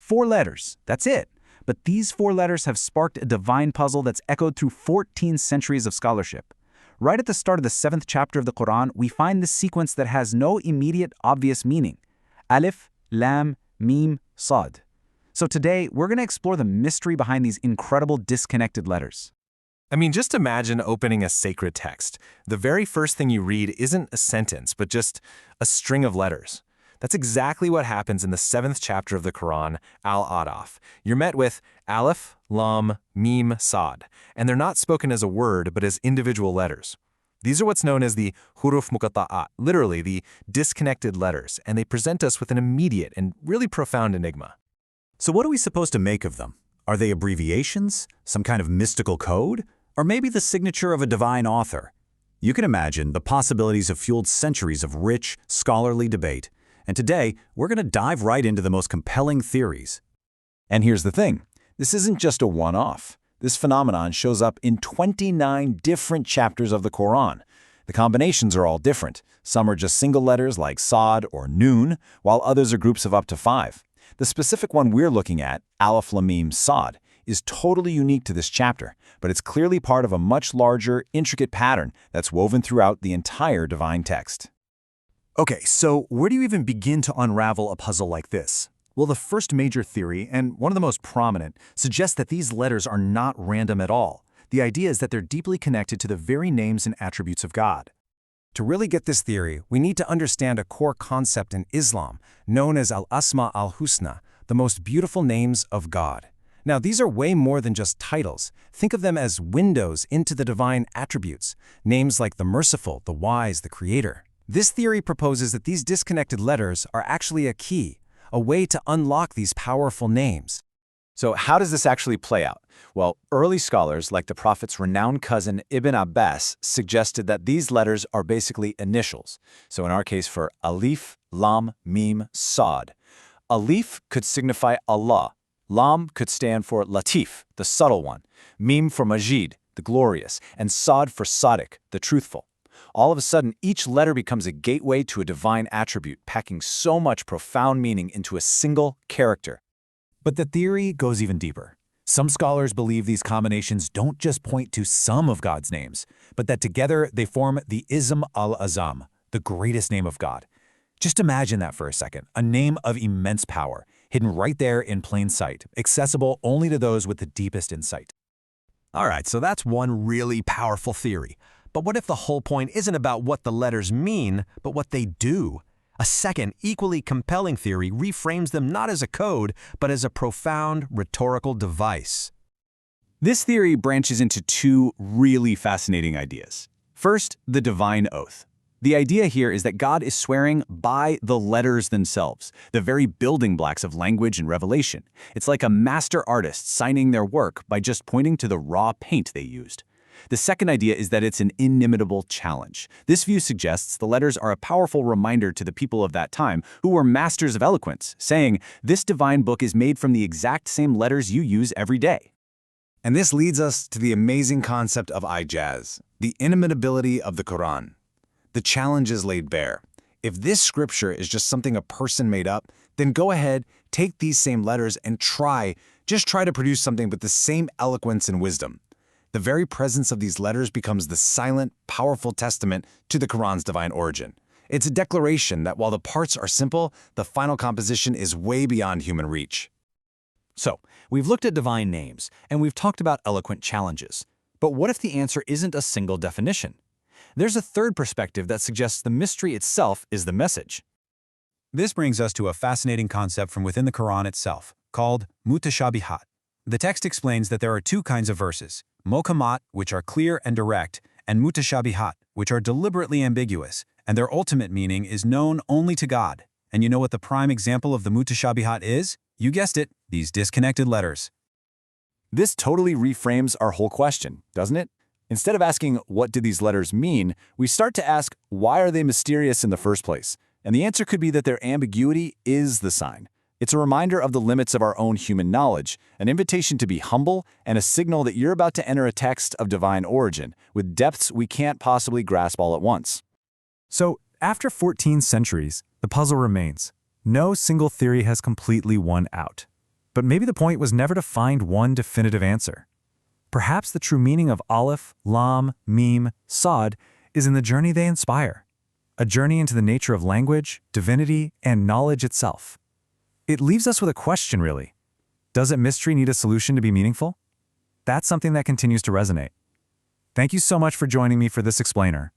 4 letters, that's it. But these 4 letters have sparked a divine puzzle that's echoed through 14 centuries of scholarship. Right at the start of the 7th chapter of the Qur'an, we find this sequence that has no immediate, obvious meaning. Alif, Lam, Mim, Sad. So today, we're going to explore the mystery behind these incredible disconnected letters. I mean, just imagine opening a sacred text. The very first thing you read isn't a sentence, but just a string of letters. That's exactly what happens in the 7th chapter of the Qur'an, Al-A'rāf. You're met with Alif, Lam, Mim, Sad, and they're not spoken as a word, but as individual letters. These are what's known as the huruf muqatta'at, literally the disconnected letters, and they present us with an immediate and really profound enigma. So what are we supposed to make of them? Are they abbreviations, some kind of mystical code, or maybe the signature of a divine author? You can imagine the possibilities have fueled centuries of rich, scholarly debate. And today, we're going to dive right into the most compelling theories. And here's the thing. This isn't just a one-off. This phenomenon shows up in 29 different chapters of the Qur'an. The combinations are all different. Some are just single letters like Sad or Noon, while others are groups of up to 5. The specific one we're looking at, Alif Lam Mim Sad, is totally unique to this chapter, but it's clearly part of a much larger, intricate pattern that's woven throughout the entire divine text. Okay, so where do you even begin to unravel a puzzle like this? Well, the first major theory, and one of the most prominent, suggests that these letters are not random at all. The idea is that they're deeply connected to the very names and attributes of God. To really get this theory, we need to understand a core concept in Islam, known as al-Asma al-Husna, the most beautiful names of God. Now, these are way more than just titles. Think of them as windows into the divine attributes, names like the Merciful, the Wise, the Creator. This theory proposes that these disconnected letters are actually a key, a way to unlock these powerful names. So how does this actually play out? Well, early scholars like the Prophet's renowned cousin Ibn Abbas suggested that these letters are basically initials. So in our case for Alif, Lam, Mim, Sad. Alif could signify Allah. Lam could stand for Latif, the subtle one. Mim for Majid, the glorious. And Sad for Sadiq, the truthful. All of a sudden, each letter becomes a gateway to a divine attribute, packing so much profound meaning into a single character. But the theory goes even deeper. Some scholars believe these combinations don't just point to some of God's names, but that together they form the Ism al-Azam, the greatest name of God. Just imagine that for a second, a name of immense power, hidden right there in plain sight, accessible only to those with the deepest insight. All right, so that's one really powerful theory. But what if the whole point isn't about what the letters mean, but what they do? A second, equally compelling theory reframes them not as a code, but as a profound rhetorical device. This theory branches into 2 really fascinating ideas. First, the divine oath. The idea here is that God is swearing by the letters themselves, the very building blocks of language and revelation. It's like a master artist signing their work by just pointing to the raw paint they used. The second idea is that it's an inimitable challenge. This view suggests the letters are a powerful reminder to the people of that time who were masters of eloquence, saying, this divine book is made from the exact same letters you use every day. And this leads us to the amazing concept of ijaz, the inimitability of the Qur'an. The challenge is laid bare. If this scripture is just something a person made up, then go ahead, take these same letters and just try to produce something with the same eloquence and wisdom. The very presence of these letters becomes the silent, powerful testament to the Qur'an's divine origin. It's a declaration that while the parts are simple, the final composition is way beyond human reach. So, we've looked at divine names, and we've talked about eloquent challenges. But what if the answer isn't a single definition? There's a third perspective that suggests the mystery itself is the message. This brings us to a fascinating concept from within the Qur'an itself, called mutashabihat. The text explains that there are 2 kinds of verses, muhkamat, which are clear and direct, and mutashabihat, which are deliberately ambiguous, and their ultimate meaning is known only to God. And you know what the prime example of the mutashabihat is? You guessed it, these disconnected letters. This totally reframes our whole question, doesn't it? Instead of asking, what do these letters mean, we start to ask, why are they mysterious in the first place? And the answer could be that their ambiguity is the sign. It's a reminder of the limits of our own human knowledge, an invitation to be humble, and a signal that you're about to enter a text of divine origin, with depths we can't possibly grasp all at once. So, after 14 centuries, the puzzle remains. No single theory has completely won out. But maybe the point was never to find one definitive answer. Perhaps the true meaning of Aleph, Lam, Mim, Sod is in the journey they inspire, a journey into the nature of language, divinity, and knowledge itself. It leaves us with a question, really. Does a mystery need a solution to be meaningful? That's something that continues to resonate. Thank you so much for joining me for this explainer.